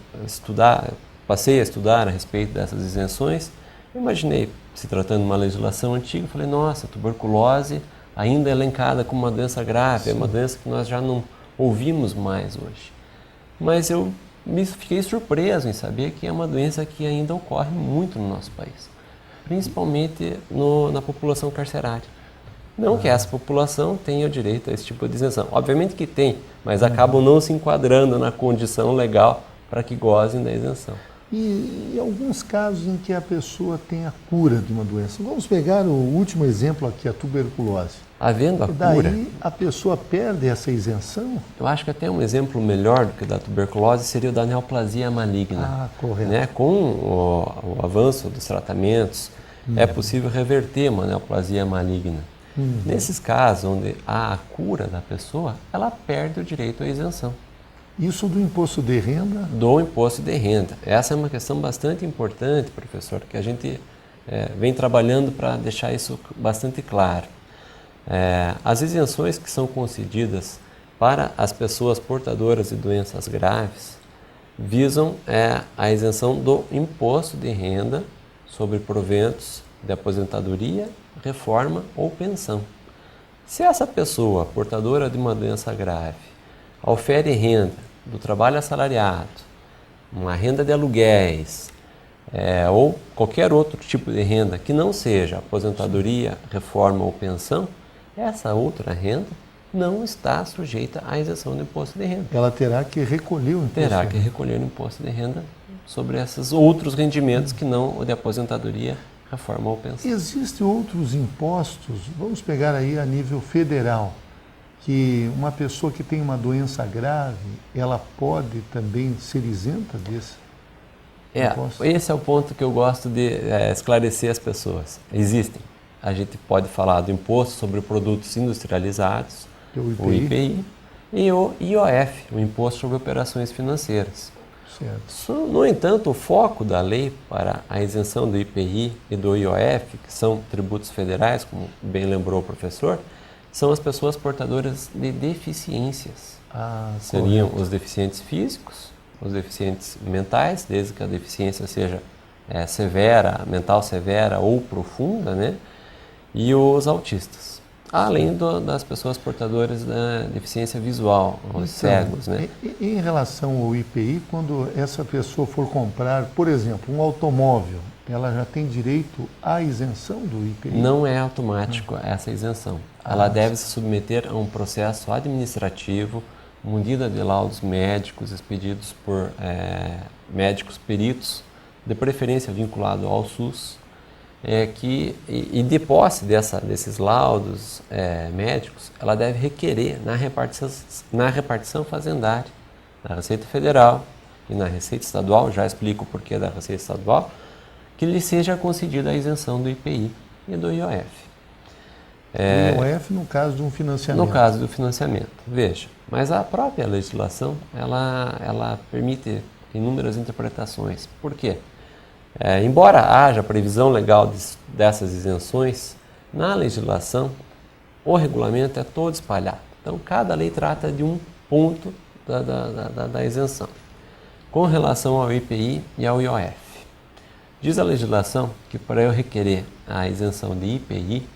passei a estudar a respeito dessas isenções, eu imaginei, se tratando de uma legislação antiga, falei, nossa, a tuberculose ainda é elencada como uma doença grave, é uma doença que nós já não ouvimos mais hoje. Mas eu fiquei surpreso em saber que é uma doença que ainda ocorre muito no nosso país, principalmente na população carcerária. Não que essa população tenha o direito a esse tipo de isenção. Obviamente que tem, mas acabam não se enquadrando na condição legal para que gozem da isenção. E alguns casos em que a pessoa tem a cura de uma doença. Vamos pegar o último exemplo aqui, a tuberculose. Havendo a Daí cura, a pessoa perde essa isenção? eu acho que até um exemplo melhor do que da tuberculose seria o da neoplasia maligna. Ah, correto. Né? Com o avanço dos tratamentos, é possível reverter uma neoplasia maligna. Nesses casos onde há a cura da pessoa, ela perde o direito à isenção. Isso do imposto de renda? Do imposto de renda. Essa é uma questão bastante importante, professor, que a gente vem trabalhando para deixar isso bastante claro. As isenções que são concedidas para as pessoas portadoras de doenças graves visam a isenção do imposto de renda sobre proventos de aposentadoria, reforma ou pensão. Se essa pessoa portadora de uma doença grave ofere renda do trabalho assalariado, uma renda de aluguéis ou qualquer outro tipo de renda que não seja aposentadoria, reforma ou pensão, essa outra renda não está sujeita à isenção do imposto de renda. Ela terá que recolher o imposto Terá de que renda. recolher o imposto de renda sobre esses outros rendimentos que não o de aposentadoria, reforma ou pensão. Existem outros impostos, vamos pegar aí a nível federal, que uma pessoa que tem uma doença grave, ela pode também ser isenta desse imposto? Esse é o ponto que eu gosto de esclarecer as pessoas. Existem. A gente pode falar do imposto sobre produtos industrializados, o IPI, e o IOF, o Imposto sobre Operações Financeiras. Certo. No entanto, o foco da lei para a isenção do IPI e do IOF, que são tributos federais, como bem lembrou o professor, são as pessoas portadoras de deficiências. Seriam correto. os deficientes físicos, os deficientes mentais, desde que a deficiência seja severa, mental severa ou profunda, né? E os autistas. Além das pessoas portadoras da deficiência visual, os cegos, né? Em relação ao IPI, quando essa pessoa for comprar, por exemplo, um automóvel, ela já tem direito à isenção do IPI? Não é automático essa isenção. Ela deve se submeter a um processo administrativo, munida de laudos médicos expedidos por médicos peritos, de preferência vinculado ao SUS, e de posse desses laudos médicos, ela deve requerer na repartição fazendária, na Receita Federal e na Receita Estadual, já explico o porquê da Receita Estadual, que lhe seja concedida a isenção do IPI e do IOF. O IOF no caso de um financiamento. No caso do financiamento, veja, mas a própria legislação, ela permite inúmeras interpretações. Por quê? Embora haja previsão legal dessas isenções, na legislação o regulamento é todo espalhado. Então, cada lei trata de um ponto da isenção. Com relação ao IPI e ao IOF, diz a legislação que para eu requerer a isenção de IPI,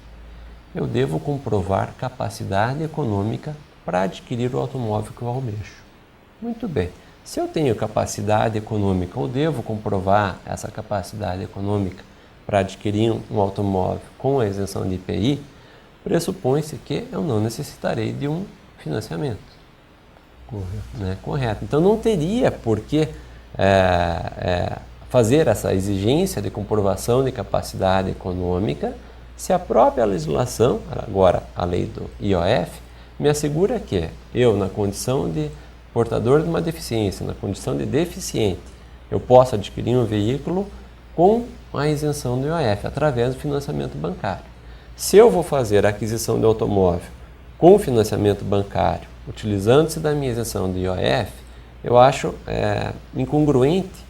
eu devo comprovar capacidade econômica para adquirir o automóvel que eu almejo. Muito bem. Se eu tenho capacidade econômica ou devo comprovar essa capacidade econômica para adquirir um automóvel com a isenção de IPI, pressupõe-se que eu não necessitarei de um financiamento. Correto. Né? Correto. Então não teria por que fazer essa exigência de comprovação de capacidade econômica se a própria legislação, agora a lei do IOF, me assegura que eu, na condição de portador de uma deficiência, na condição de deficiente, eu posso adquirir um veículo com a isenção do IOF, através do financiamento bancário. Se eu vou fazer a aquisição de automóvel com financiamento bancário, utilizando-se da minha isenção do IOF, eu acho incongruente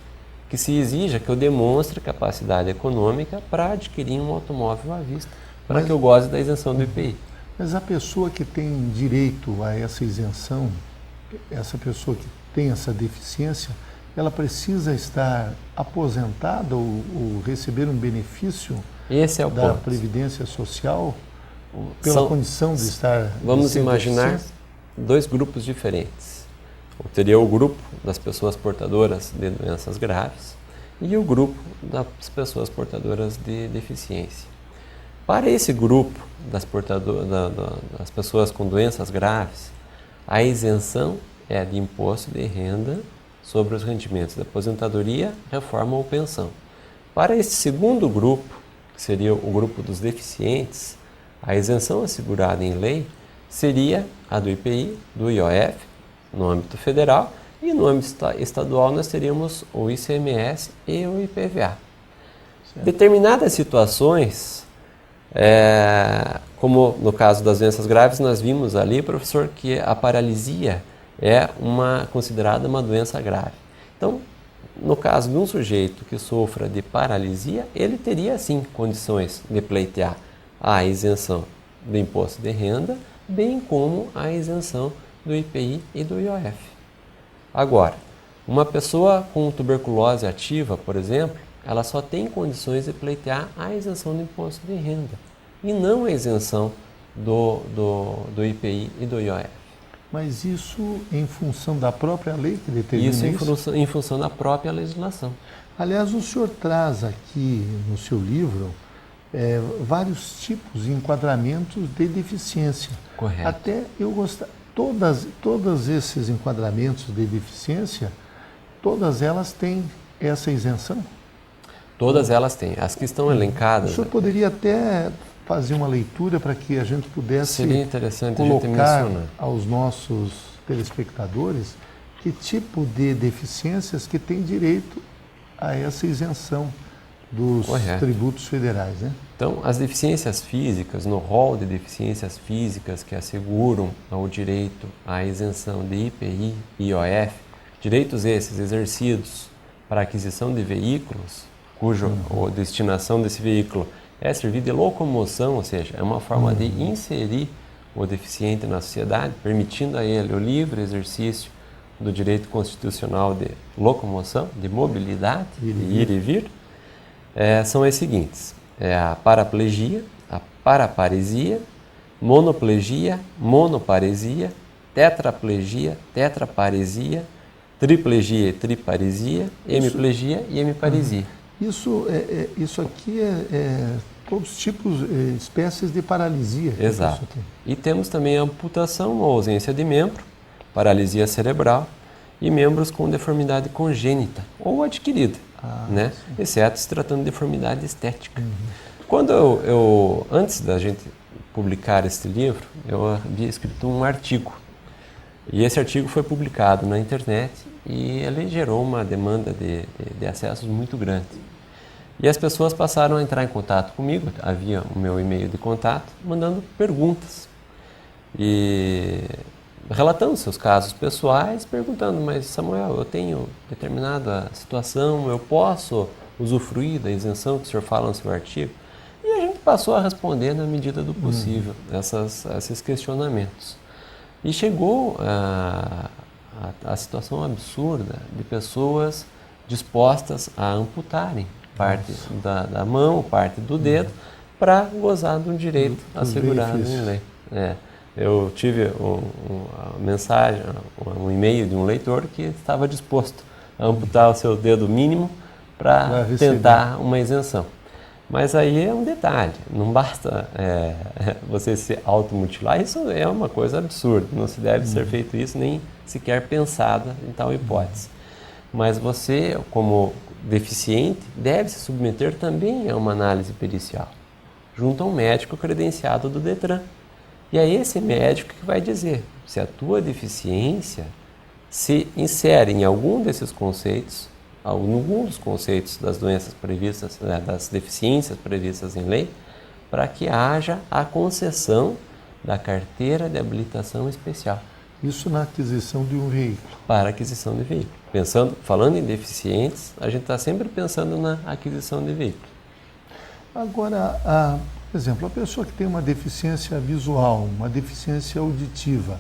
que se exija que eu demonstre capacidade econômica para adquirir um automóvel à vista, para que eu goze da isenção do IPI. Mas a pessoa que tem direito a essa isenção, essa pessoa que tem essa deficiência, ela precisa estar aposentada ou receber um benefício Esse é o da ponto. Previdência Social pela condição de estar... Vamos imaginar dois grupos diferentes. Teria o grupo das pessoas portadoras de doenças graves e o grupo das pessoas portadoras de deficiência. Para esse grupo das pessoas com doenças graves, a isenção é de imposto de renda sobre os rendimentos da aposentadoria, reforma ou pensão. Para esse segundo grupo, que seria o grupo dos deficientes, a isenção assegurada em lei seria a do IPI, do IOF, no âmbito federal, e no âmbito estadual nós teríamos o ICMS e o IPVA. Determinadas situações, como no caso das doenças graves, nós vimos ali, professor, que a paralisia é considerada uma doença grave. Então, no caso de um sujeito que sofra de paralisia, ele teria sim condições de pleitear a isenção do imposto de renda, bem como a isenção do IPI e do IOF. Agora, uma pessoa com tuberculose ativa, por exemplo, ela só tem condições de pleitear a isenção do imposto de renda e não a isenção do IPI e do IOF. Mas isso em função da própria lei que determina isso? Isso em função da própria legislação. Aliás, o senhor traz aqui no seu livro vários tipos de enquadramentos de deficiência. Correto. Até eu gostar. Todos esses enquadramentos de deficiência, todas elas têm essa isenção? Todas elas têm. As que estão elencadas... O senhor poderia até fazer uma leitura para que a gente pudesse Seria interessante colocar a gente mencionar aos nossos telespectadores que tipo de deficiências que têm direito a essa isenção dos tributos federais, né? Então, as deficiências físicas, no rol de deficiências físicas que asseguram o direito à isenção de IPI e IOF, direitos esses exercidos para aquisição de veículos, cuja destinação desse veículo é servir de locomoção, ou seja, é uma forma de inserir o deficiente na sociedade, permitindo a ele o livre exercício do direito constitucional de locomoção, de mobilidade, de ir e vir, são as seguintes: a paraplegia, a paraparesia, monoplegia, monoparesia, tetraplegia, tetraparesia, triplegia e triparesia, hemiplegia e hemiparesia. Isso aqui todos os tipos, espécies de paralisia. Exato. E temos também a amputação ou ausência de membro, paralisia cerebral e membros com deformidade congênita ou adquirida, né? Exceto se tratando de deformidade estética. Quando antes da gente publicar este livro, eu havia escrito um artigo. E esse artigo foi publicado na internet e ele gerou uma demanda de acessos muito grande. E as pessoas passaram a entrar em contato comigo, havia o meu e-mail de contato, mandando perguntas. E relatando seus casos pessoais, perguntando: mas Samuel, eu tenho determinada situação, eu posso usufruir da isenção que o senhor fala no seu artigo? E a gente passou a responder na medida do possível esses questionamentos. E chegou a situação absurda de pessoas dispostas a amputarem parte da mão, parte do dedo, para gozar de um direito assegurado em lei. Eu tive uma mensagem, um e-mail de um leitor que estava disposto a amputar o seu dedo mínimo para tentar uma isenção. Mas aí é um detalhe, não basta você se automutilar, isso é uma coisa absurda, não se deve ser feito isso, nem sequer pensada em tal hipótese. Mas você, como deficiente, deve se submeter também a uma análise pericial, junto a um médico credenciado do Detran. E é esse médico que vai dizer se a tua deficiência se insere em algum desses conceitos, algum dos conceitos das doenças previstas, das deficiências previstas em lei, para que haja a concessão da carteira de habilitação especial. Isso na aquisição de um veículo. Para aquisição de veículo. Falando em deficientes, a gente está sempre pensando na aquisição de veículo. Agora, por exemplo, a pessoa que tem uma deficiência visual, uma deficiência auditiva,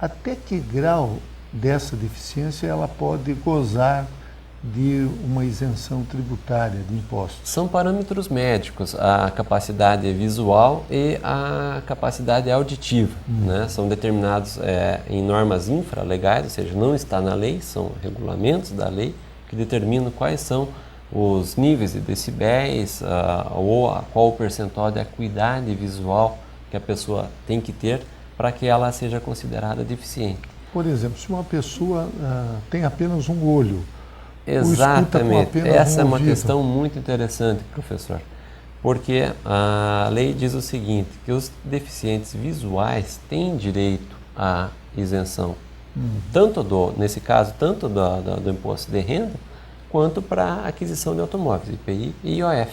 até que grau dessa deficiência ela pode gozar de uma isenção tributária de impostos? São parâmetros médicos, a capacidade visual e a capacidade auditiva, né? São determinados em normas infralegais, ou seja, não está na lei, são regulamentos da lei que determinam quais são os níveis de decibéis ou qual o percentual de acuidade visual que a pessoa tem que ter para que ela seja considerada deficiente. Por exemplo, se uma pessoa tem apenas um olho, exatamente, essa é uma questão muito interessante, professor, porque a lei diz o seguinte, que os deficientes visuais têm direito à isenção, nesse caso, tanto do imposto de renda, quanto para a aquisição de automóveis, IPI e IOF.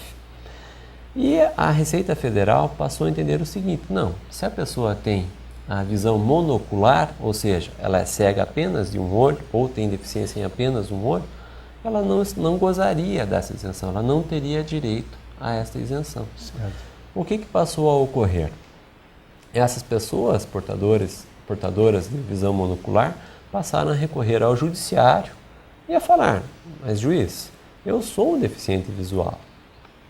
E a Receita Federal passou a entender o seguinte, não, se a pessoa tem a visão monocular, ou seja, ela é cega apenas de um olho ou tem deficiência em apenas um olho, ela não gozaria dessa isenção, ela não teria direito a esta isenção. Certo. O que passou a ocorrer? Essas pessoas portadoras de visão monocular passaram a recorrer ao judiciário e a falar, mas juiz, eu sou um deficiente visual,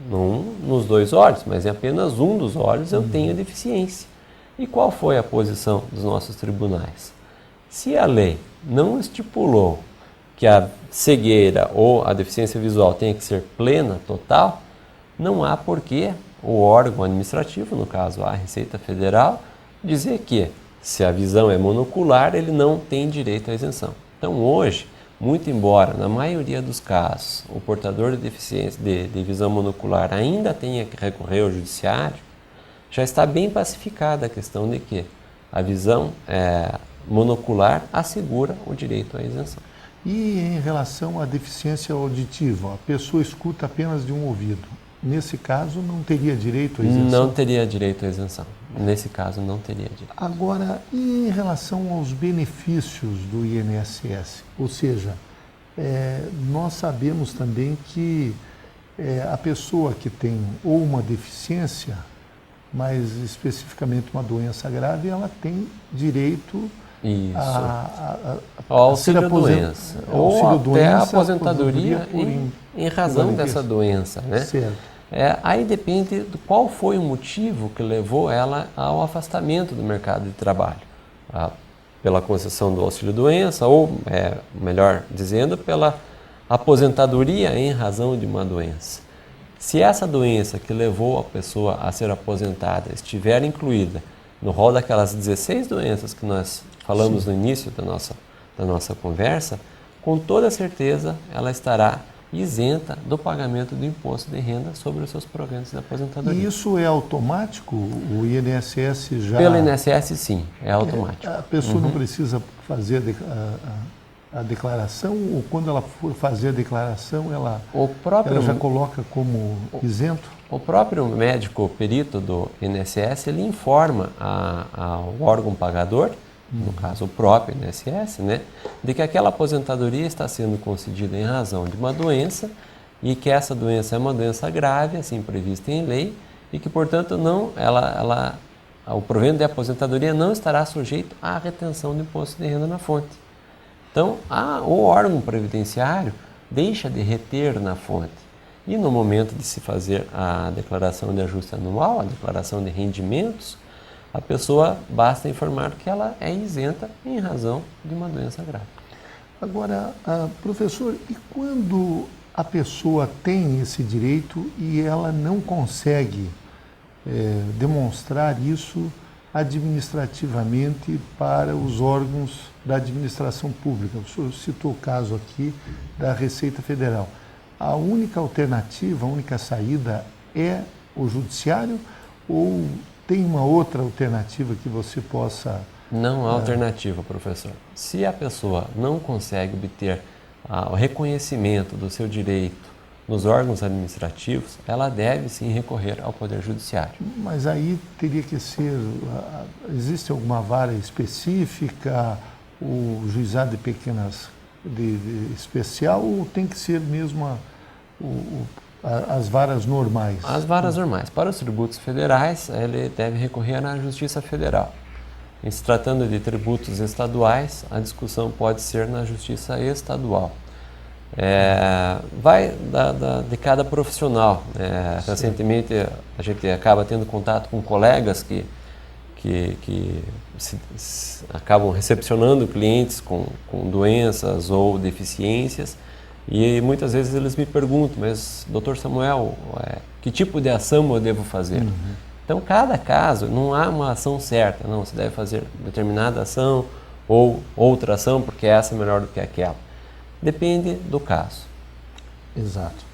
não nos dois olhos, mas em apenas um dos olhos eu tenho deficiência. E qual foi a posição dos nossos tribunais? Se a lei não estipulou que a cegueira ou a deficiência visual tenha que ser plena, total, não há porquê o órgão administrativo, no caso a Receita Federal, dizer que se a visão é monocular, ele não tem direito à isenção. Então hoje, muito embora na maioria dos casos o portador de deficiência de visão monocular ainda tenha que recorrer ao judiciário, já está bem pacificada a questão de que a visão monocular assegura o direito à isenção. E em relação à deficiência auditiva, a pessoa escuta apenas de um ouvido. Nesse caso, não teria direito à isenção? Não teria direito à isenção. Nesse caso, não teria direito. Agora, e em relação aos benefícios do INSS? Ou seja, nós sabemos também que a pessoa que tem ou uma deficiência, mais especificamente uma doença grave, ela tem direito ao auxílio-doença, ou até a aposentadoria em razão dessa doença, né? Certo. Aí depende de qual foi o motivo que levou ela ao afastamento do mercado de trabalho. Pela concessão do auxílio-doença, ou, melhor dizendo, pela aposentadoria em razão de uma doença. Se essa doença que levou a pessoa a ser aposentada estiver incluída no rol daquelas 16 doenças que nós falamos no início da nossa conversa, com toda certeza ela estará isenta do pagamento do imposto de renda sobre os seus proventos de aposentadoria. E isso é automático? O INSS já... Pelo INSS, sim, é automático. A pessoa não precisa fazer a declaração, ou quando ela for fazer a declaração, ela já coloca como isento? O próprio médico perito do INSS, ele informa ao órgão pagador, no caso o próprio INSS, né, de que aquela aposentadoria está sendo concedida em razão de uma doença e que essa doença é uma doença grave, assim prevista em lei, e que, portanto, o provento de aposentadoria não estará sujeito à retenção do imposto de renda na fonte. Então, o órgão previdenciário deixa de reter na fonte. E no momento de se fazer a declaração de ajuste anual, a declaração de rendimentos, a pessoa basta informar que ela é isenta em razão de uma doença grave. Agora, professor, e quando a pessoa tem esse direito e ela não consegue demonstrar isso administrativamente para os órgãos da administração pública? O senhor citou o caso aqui da Receita Federal. A única alternativa, a única saída é o judiciário, ou tem uma outra alternativa que você possa... Não há alternativa, professor. Se a pessoa não consegue obter o reconhecimento do seu direito nos órgãos administrativos, ela deve sim recorrer ao Poder Judiciário. Mas aí teria que ser... Existe alguma vara específica, o juizado de pequenas especial, ou tem que ser mesmo as varas normais? As varas normais. Para os tributos federais, ele deve recorrer na Justiça Federal. Em se tratando de tributos estaduais, a discussão pode ser na Justiça Estadual. vai de cada profissional. Recentemente a gente acaba tendo contato com colegas que acabam recepcionando clientes com doenças ou deficiências, e muitas vezes eles me perguntam, mas Dr. Samuel, que tipo de ação eu devo fazer? Então, cada caso, não há uma ação certa, não, você deve fazer determinada ação ou outra ação, porque essa é melhor do que aquela. Depende do caso. Exato.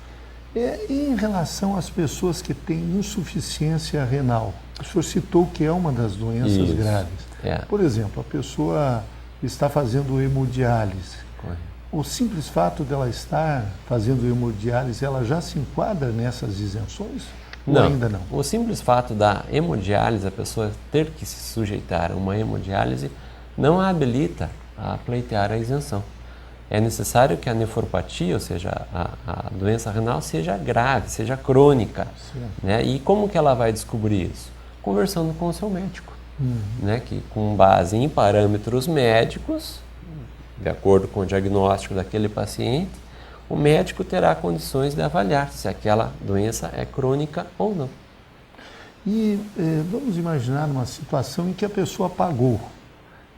E em relação às pessoas que têm insuficiência renal, o senhor citou que é uma das doenças graves. Por exemplo, a pessoa está fazendo hemodiálise. Correto. O simples fato dela estar fazendo hemodiálise, ela já se enquadra nessas isenções? Ou ainda não? O simples fato da hemodiálise, a pessoa ter que se sujeitar a uma hemodiálise, não a habilita a pleitear a isenção. É necessário que a nefropatia, ou seja, a doença renal, seja grave, seja crônica. Né? E como que ela vai descobrir isso? Conversando com o seu médico. Né? Que, com base em parâmetros médicos, de acordo com o diagnóstico daquele paciente, o médico terá condições de avaliar se aquela doença é crônica ou não. E vamos imaginar uma situação em que a pessoa pagou.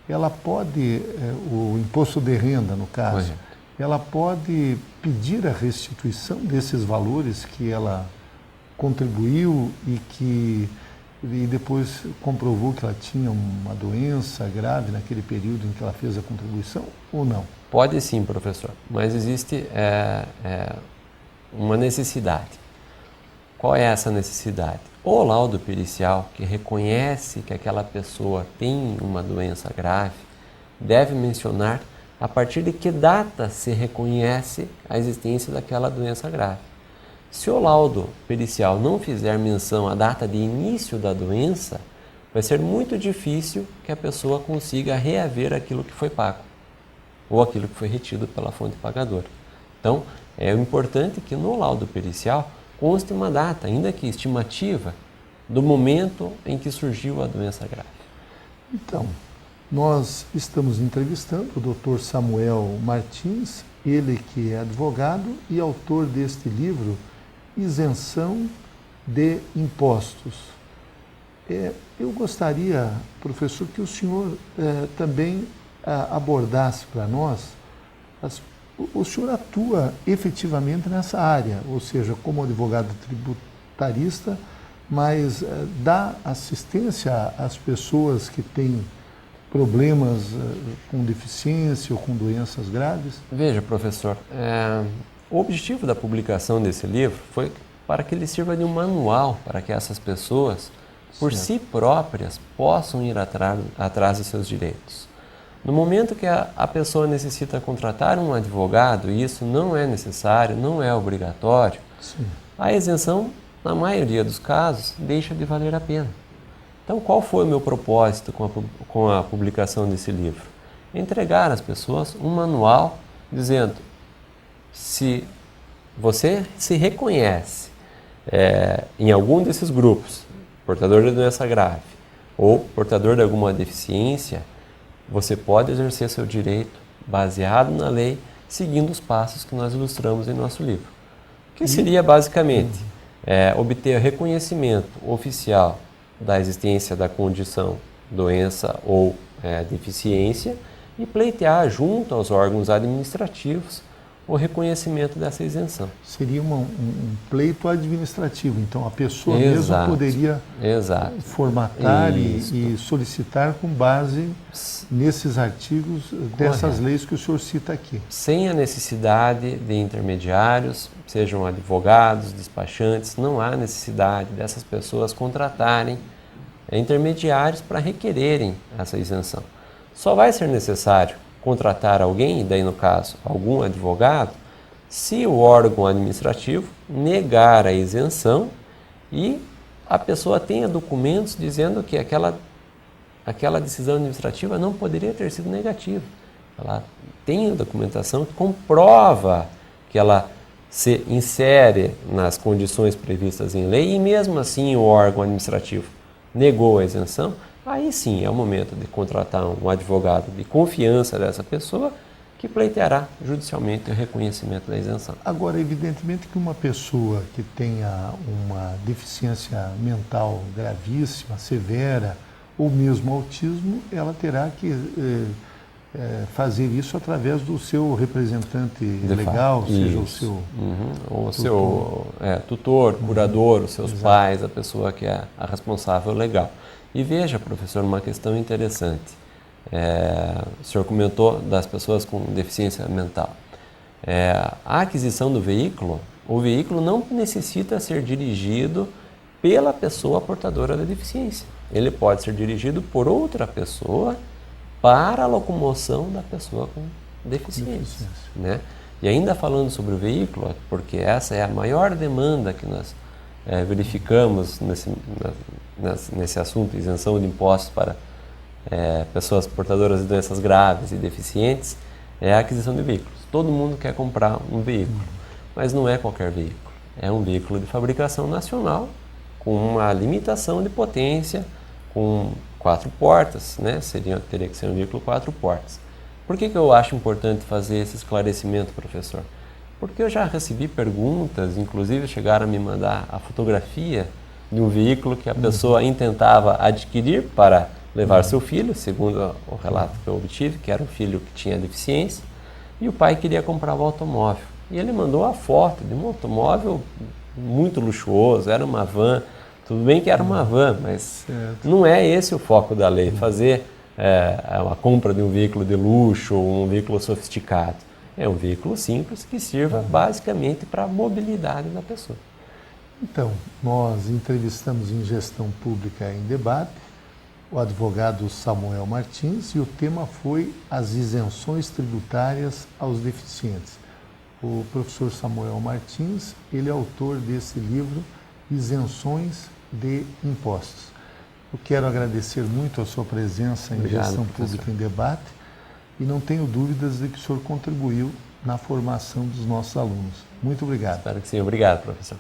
Ela pode, o imposto de renda no caso, Correto. Ela pode pedir a restituição desses valores que ela contribuiu e depois comprovou que ela tinha uma doença grave naquele período em que ela fez a contribuição, ou não? Pode sim, professor, mas existe uma necessidade. Qual é essa necessidade? O laudo pericial, que reconhece que aquela pessoa tem uma doença grave, deve mencionar a partir de que data se reconhece a existência daquela doença grave. Se o laudo pericial não fizer menção à data de início da doença, vai ser muito difícil que a pessoa consiga reaver aquilo que foi pago ou aquilo que foi retido pela fonte pagadora. Então, é importante que no laudo pericial conste uma data, ainda que estimativa, do momento em que surgiu a doença grave. Então, nós estamos entrevistando o Dr. Samuel Martins, ele que é advogado e autor deste livro, Isenção de Impostos. Eu gostaria, professor, que o senhor também abordasse para nós, o senhor atua efetivamente nessa área, ou seja, como advogado tributarista, mas dá assistência às pessoas que têm problemas com deficiência ou com doenças graves? Veja, professor, o objetivo da publicação desse livro foi para que ele sirva de um manual para que essas pessoas, por si próprias, possam ir atrás dos seus direitos. No momento que a pessoa necessita contratar um advogado, e isso não é necessário, não é obrigatório, a isenção, na maioria dos casos, deixa de valer a pena. Então, qual foi o meu propósito com a publicação desse livro? Entregar às pessoas um manual dizendo: se você se reconhece em algum desses grupos, portador de doença grave ou portador de alguma deficiência, você pode exercer seu direito baseado na lei, seguindo os passos que nós ilustramos em nosso livro. Que seria basicamente obter reconhecimento oficial da existência da condição, doença ou deficiência e pleitear junto aos órgãos administrativos o reconhecimento dessa isenção. Seria um pleito administrativo, então a pessoa mesma poderia formatar e solicitar com base nesses artigos dessas leis que o senhor cita aqui. Sem a necessidade de intermediários, sejam advogados, despachantes, não há necessidade dessas pessoas contratarem intermediários para requererem essa isenção. Só vai ser necessário contratar alguém, daí no caso algum advogado, se o órgão administrativo negar a isenção e a pessoa tenha documentos dizendo que aquela decisão administrativa não poderia ter sido negativa. Ela tem a documentação que comprova que ela se insere nas condições previstas em lei e mesmo assim o órgão administrativo negou a isenção. Aí sim é o momento de contratar um advogado de confiança dessa pessoa que pleiteará judicialmente o reconhecimento da isenção. Agora, evidentemente que uma pessoa que tenha uma deficiência mental gravíssima, severa, ou mesmo autismo, ela terá que fazer isso através do seu representante legal, seja o seu... O seu tutor, curador, os seus pais, a pessoa que é a responsável legal. E veja, professor, uma questão interessante. O senhor comentou das pessoas com deficiência mental. A aquisição do veículo, o veículo não necessita ser dirigido pela pessoa portadora da deficiência. Ele pode ser dirigido por outra pessoa para a locomoção da pessoa com deficiência. Né? E ainda falando sobre o veículo, porque essa é a maior demanda que nós verificamos nesse assunto, isenção de impostos para pessoas portadoras de doenças graves e deficientes, é a aquisição de veículos. Todo mundo quer comprar um veículo, mas não é qualquer veículo. É um veículo de fabricação nacional, com uma limitação de potência, com 4 portas, né? Teria que ser um veículo 4 portas. Por que eu acho importante fazer esse esclarecimento, professor? Porque eu já recebi perguntas, inclusive chegaram a me mandar a fotografia de um veículo que a pessoa intentava adquirir para levar seu filho, segundo o relato que eu obtive, que era um filho que tinha deficiência, e o pai queria comprar o automóvel. E ele mandou a foto de um automóvel muito luxuoso, era uma van. Tudo bem que era uma van, mas não é esse o foco da lei, fazer a compra de um veículo de luxo ou um veículo sofisticado. É um veículo simples que sirva basicamente para a mobilidade da pessoa. Então, nós entrevistamos em Gestão Pública em Debate o advogado Samuel Martins e o tema foi as isenções tributárias aos deficientes. O professor Samuel Martins, ele é autor desse livro, Isenções de Impostos. Eu quero agradecer muito a sua presença em Gestão Pública em Debate e não tenho dúvidas de que o senhor contribuiu na formação dos nossos alunos. Muito obrigado. Espero que sim. Obrigado, professor.